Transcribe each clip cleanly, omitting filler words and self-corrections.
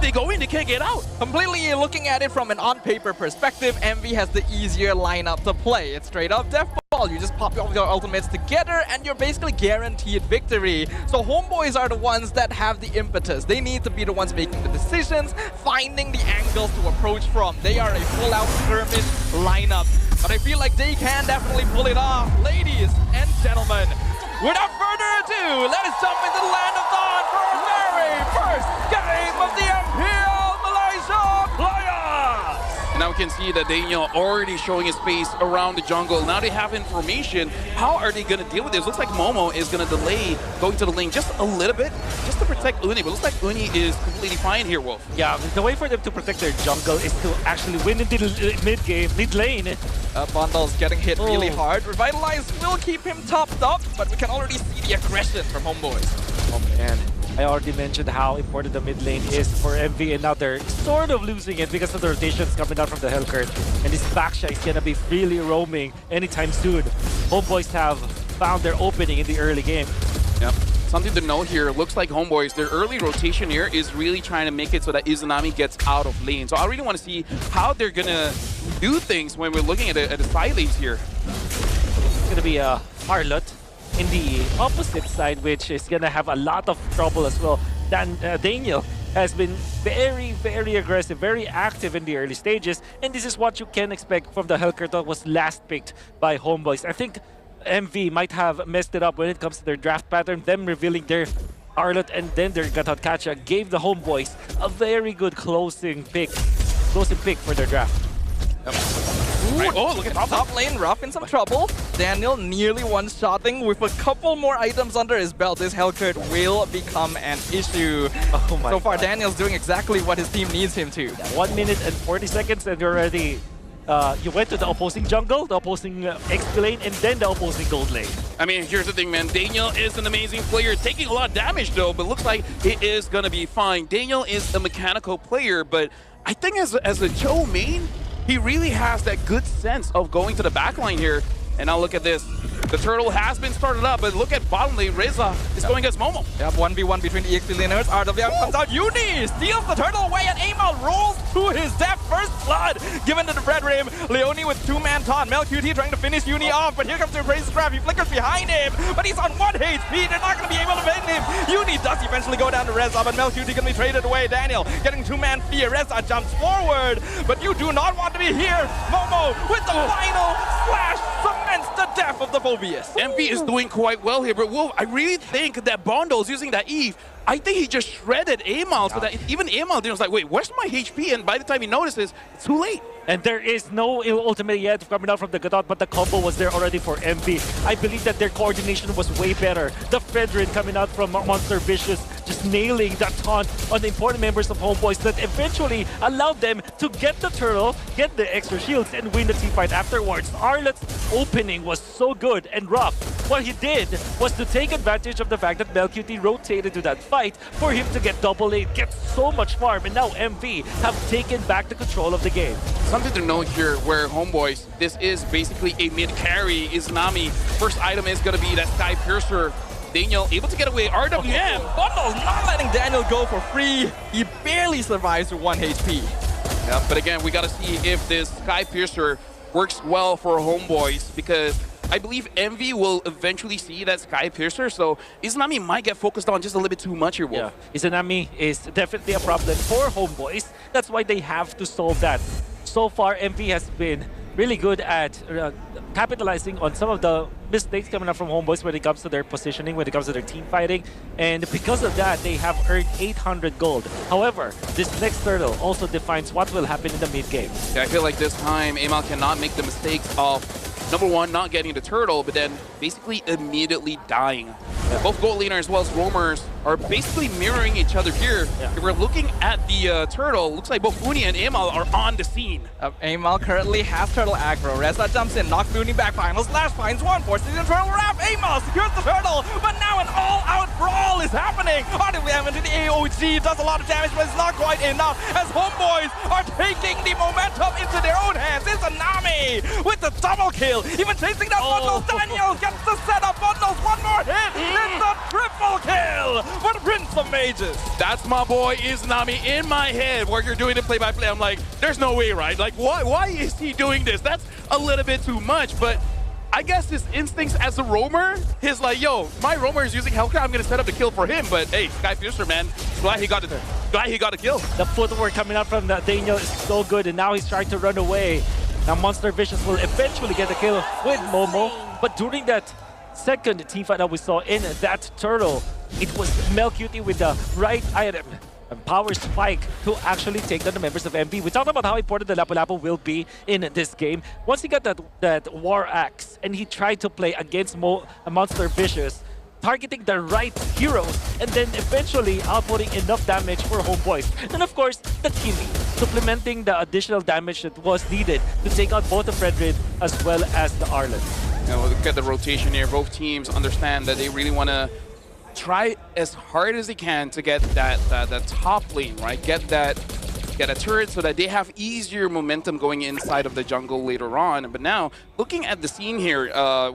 they go in, they can't get out. Completely looking at it from an on-paper perspective, Envy has the easier lineup to play. It's straight up death ball. You just pop all your ultimates together and you're basically guaranteed victory. So Homeboys are the ones that have the impetus. They need to be the ones making the decisions, finding the angles to approach from. They are a full-out skirmish lineup. But I feel like they can definitely pull it off. Ladies and gentlemen, without further ado, let us jump into the Land of Dawn for our very first game of the Imperial Malaysia Playoffs! And now we can see that Daniel already showing his face around the jungle. Now they have information. How are they going to deal with this? Looks like Momo is going to delay going to the lane just a little bit, just to protect Uni. But looks like Uni is completely fine here, Wolf. Yeah, the way for them to protect their jungle is to actually win in the mid-game, mid-lane. Bundle's getting hit really hard. Revitalize will keep him topped up, but we can already see the aggression from Homeboys. Oh man, I already mentioned how important the mid lane is for MV, and now they're sort of losing it because of the rotations coming out from the Hellcurt. And this Baksha is gonna be freely roaming anytime soon. Homeboys have found their opening in the early game. Yep. Something to note here, looks like Homeboys, their early rotation here is really trying to make it so that Izanami gets out of lane. So I really want to see how they're gonna do things when we're looking at the side lanes here. It's gonna be a Harlot in the opposite side, which is gonna have a lot of trouble as well. Daniel has been very, very aggressive, very active in the early stages, and this is what you can expect from the Hellcurt that was last picked by Homeboys. I think MV might have messed it up when it comes to their draft pattern. Them revealing their Harlot and then their Gatotkacha gave the Homeboys a very good closing pick for their draft. Yep. Right. Oh, look at top lane, Ruff in some trouble. Daniel nearly one-shotting with a couple more items under his belt. This Hellcurt will become an issue. Oh my so far, God. Daniel's doing exactly what his team needs him to. 1 minute and 40 seconds and you're already... you went to the opposing jungle, the opposing XP lane, and then the opposing gold lane. I mean, here's the thing, man. Daniel is an amazing player, taking a lot of damage, though, but looks like it is going to be fine. Daniel is a mechanical player, but I think as a Joe main, he really has that good sense of going to the backline here. And now look at this. The turtle has been started up, but look at bottom lane. Reza is going against Momo. Yep, 1v1 between the EXP laners. RWM comes out. Uni steals the turtle away, and Amal rolls to his death. First blood given to the Red Rim. Leone with two-man taunt. MelQT trying to finish Uni off, but here comes the Crazy Scrap. He flickers behind him, but he's on 1 HP. They're not going to be able to defend him. Uni does eventually go down to Reza, but MelQT going to be traded away. Daniel getting two-man fear. Reza jumps forward, but you do not want to be here. Momo with the final slash cements the death of the Phobius. MV is doing quite well here, but Wolf, I really think that Bondo's using that Eve. I think he just shredded Amal so that even Amal was like, wait, where's my HP? And by the time he notices, it's too late. And there is no ultimate yet coming out from the Gadot, but the combo was there already for MV. I believe that their coordination was way better. The Fredrin coming out from Monster Vicious, just nailing that taunt on the important members of Homeboys that eventually allowed them to get the turtle, get the extra shields, and win the team fight afterwards. Arlet's opening was so good and rough. What he did was to take advantage of the fact that MelQT rotated to that fight for him to get double lane, get so much farm, and now MV have taken back the control of the game. Something to note here where Homeboys, this is basically a mid-carry. Izanami, first item is going to be that Sky Piercer. Daniel able to get away. RWM. Bundle's not letting Daniel go for free. He barely survives with 1 HP. Yeah, but again, we got to see if this Sky Piercer works well for Homeboys, because I believe Envy will eventually see that Sky Piercer, so Izanami might get focused on just a little bit too much here, Wolf. Yeah, Izanami is definitely a problem for Homeboys. That's why they have to solve that. So far, MV has been really good at capitalizing on some of the mistakes coming up from Homeboys when it comes to their positioning, when it comes to their team fighting. And because of that, they have earned 800 gold. However, this next turtle also defines what will happen in the mid-game. Yeah, I feel like this time, Amal cannot make the mistakes of, number one, not getting the turtle, but then basically immediately dying. Yeah. Both gold laner as well as roamers are basically mirroring each other here. Yeah. If we're looking at the turtle, looks like both Uni and Amal are on the scene. Amal currently has turtle aggro. Reza jumps in, knocks Uni back, final slash, finds one, forces the turtle wrap. Amal secures the turtle, but now an all-out brawl is happening. RWM into the AOG does a lot of damage, but it's not quite enough as Homeboys are taking the momentum into their own hands. Izanami with the double kill, even chasing that Bundles. Daniel gets the setup. Bundles, one more hit. It's a triple kill for the Prince of mages. That's my boy Izanami in my head where you're doing the play-by-play. I'm like, there's no way, right? Like, why is he doing this? That's a little bit too much, but I guess his instincts as a roamer, he's like, yo, my roamer is using Hellcat, I'm going to set up the kill for him, but hey, Sky Fiercer, man, glad he got it there. Glad he got a kill. The footwork coming out from Daniel is so good, and now he's trying to run away. Now Monster Vicious will eventually get the kill with Momo, but during that second teamfight that we saw in that turtle, it was Melcutie with the right item. Power spike to actually take down the members of MV. We talked about how important the Lapu-Lapu will be in this game. Once he got that War Axe and he tried to play against Monster Vicious, targeting the right heroes and then eventually outputting enough damage for Homebois. And of course, the Kimi, supplementing the additional damage that was needed to take out both the Fredrin as well as the Arlen. You know, look at the rotation here. Both teams understand that they really want to try as hard as they can to get that top lane, right? Get a turret so that they have easier momentum going inside of the jungle later on. But now, looking at the scene here,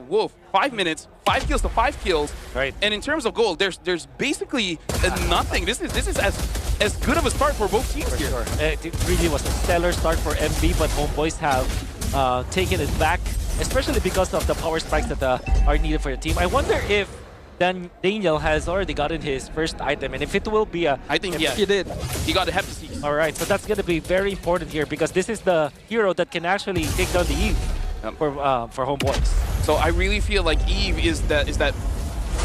Wolf, 5 minutes, 5 kills to 5 kills. Right. And in terms of gold, there's basically nothing. This is as good of a start for both teams here. Sure. It really was a stellar start for MV, but Homebois have taken it back, especially because of the power spikes that are needed for the team. I wonder if then Daniel has already gotten his first item, and if it will be a... I think, yeah. He did. He got a Heptasis. All right, so that's going to be very important here because this is the hero that can actually take down the Eve for Homebois. So I really feel like Eve is that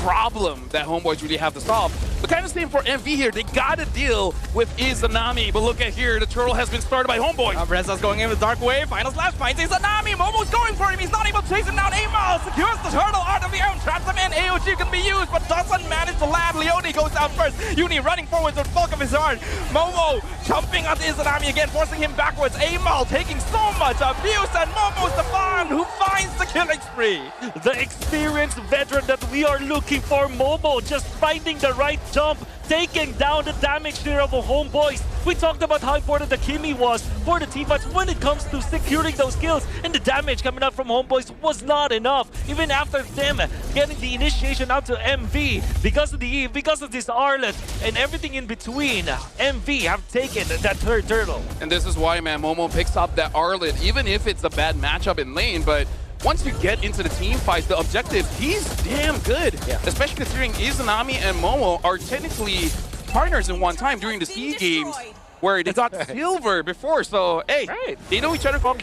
problem that Homebois really have to solve. But kind of same for MV here. They got to deal with Izanami. But look at here, the turtle has been started by Homebois. Reza's going in with Dark Wave. Final slash finds Izanami. Momo's going for him. He's not able to chase him down. Amal secures the turtle. Art of the Own traps him in. AOG can be used, but doesn't manage to land. Leone goes down first. Uni running forwards with bulk of his heart. Momo jumping at Izanami again, forcing him backwards. Amal taking so much abuse, and Momo's the one who finds the killing spree. The experienced veteran that we are looking for, Momo, just finding the right jump, taking down the damage here of Homebois. We talked about how important the Kimi was for the teamfights when it comes to securing those kills, and the damage coming out from Homebois was not enough. Even after them getting the initiation out to MV, because of the Eve, because of this Arlet, and everything in between, MV have taken that third turtle. And this is why, man, Momo picks up that Arlet, even if it's a bad matchup in lane, but once you get into the team fights, the objective, he's damn good. Yeah. Especially considering Izanami and Momo are technically partners in one time during the SEA games where they got silver before. So, hey, they know each other from